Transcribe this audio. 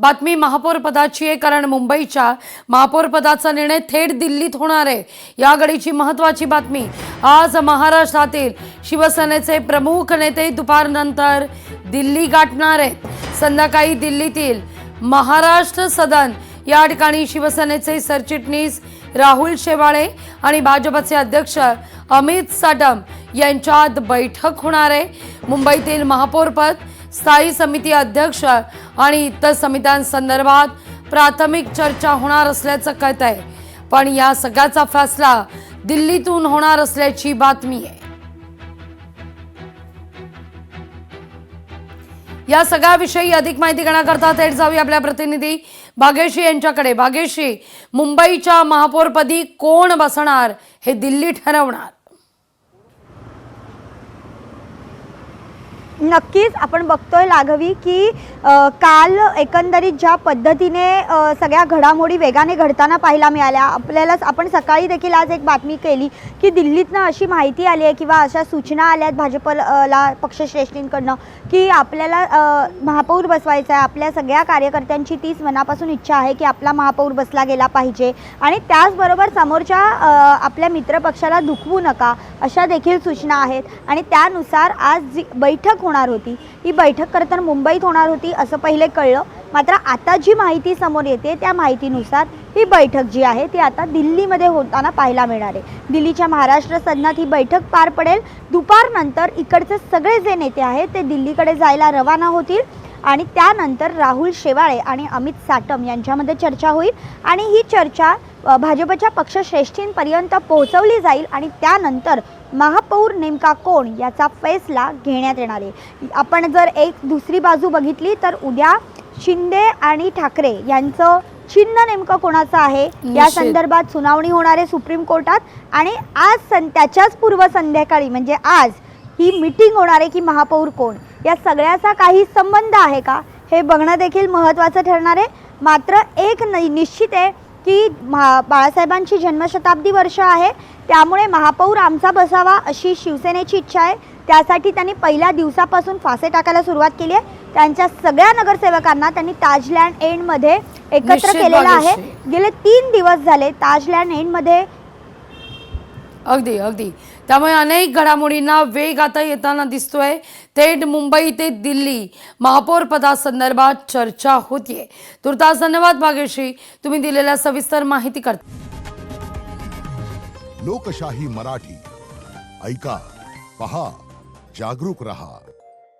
बातमी महापौर पदाची आहे, कारण मुंबईच्या महापौर पदाचा निर्णय थेट दिल्लीत होणार आहे। या घडीची महत्त्वाची बातमी। आज महाराष्ट्रातील शिवसेनेचे प्रमुख नेते दुपारनंतर दिल्ली गाठणार आहेत। संध्याकाळी दिल्लीतील महाराष्ट्र सदन या ठिकाणी शिवसेनेचे सरचिटणीस राहुल शेवाळे आणि भाजपचे अध्यक्ष अमित साटम यांच्यात बैठक होणार आहे। मुंबईतील महापौर पद, स्थायी समिती अध्यक्ष आणि इतर समित्यांसंदर्भात प्राथमिक चर्चा होणार असल्याचं कळत आहे, पण या सगळ्याचा फैसला दिल्लीतून होणार असल्याची बातमी आहे। या सगळ्याविषयी अधिक माहिती घेण्याकरता थेट जाऊया आपल्या प्रतिनिधी भाग्यश्री यांच्याकडे। भाग्यश्री, मुंबईच्या महापौरपदी कोण बसणार हे दिल्ली ठरवणार? नक्कीच आपण बघतोय लाघवी की काल एकंदरीत ज्या पद्धतीने सगळ्या घडामोडी वेगाने घडताना पाहायला मिळाल्या आपल्याला, आपण सकाळी देखील आज एक बातमी केली की दिल्लीतनं अशी माहिती आली आहे किंवा अशा सूचना आल्यात भाजपला पक्षश्रेष्ठींकडनं की आपल्याला महापौर बसवायचा आहे। आपल्या सगळ्या कार्यकर्त्यांची तीच मनापासून इच्छा आहे की आपला महापौर बसला गेला पाहिजे आणि त्याचबरोबर समोरच्या आपल्या मित्रपक्षाला दुखवू नका, अशा देखील सूचना आहेत आणि त्यानुसार आज जी बैठक होणार होती ही बैठक खरं तर मुंबईत होणार होती असं पहिले कळलं। मात्र आता जी माहिती समोर येते त्या माहितीनुसार ही बैठक जी आहे ती आता दिल्लीमध्ये होताना पाहायला मिळणार आहे। दिल्लीच्या महाराष्ट्र सदनात ही बैठक पार पडेल। दुपारनंतर इकडचे सगळे जे नेते आहेत ते दिल्लीकडे जायला रवाना होतील आणि त्यानंतर राहुल शेवाळे आणि अमित साटम यांच्यामध्ये चर्चा होईल आणि ही चर्चा भाजपच्या पक्षश्रेष्ठींपर्यंत पोहोचवली जाईल आणि त्यानंतर महापौर नेमका कोण याचा फैसला घेण्यात येणार आहे। आपण जर एक दुसरी बाजू बघितली तर उद्या शिंदे आणि ठाकरे यांचं चिन्ह नेमकं कोणाचं आहे या संदर्भात सुनावणी होणार आहे सुप्रीम कोर्टात आणि आज त्याच्याच पूर्व संध्याकाळी म्हणजे आज ही मीटिंग होणार आहे की महापौर कोण, या सगळ्याचा काही संबंध आहे का हे बघणं देखील महत्त्वाचं ठरणार आहे। मात्र एक निश्चित आहे की बाळासाहेबांची जन्मशताब्दी वर्ष आहे, त्यामुळे महापौर आमचा बसावा अशी शिवसेनेची इच्छा आहे। त्यासाठी त्यांनी पहिल्या दिवसापासून फासे टाकायला सुरुवात केली आहे। त्यांच्या सगळ्या नगरसेवकांना त्यांनी ताजलँड एंडमध्ये एकत्र केलेलं आहे। गेले 3 दिवस झाले ताजलँड एंडमध्ये अगदी त्यामुळे अनेक घडामोडींना वेग आता येताना दिसतोय। थेट मुंबई ते दिल्ली महापौर पदासंदर्भात चर्चा होतीये। तुर्तास धन्यवाद भाग्यश्री, तुम्ही दिलेल्या सविस्तर माहिती करता। लोकशाही मराठी ऐका, पहा, जागरूक रहा।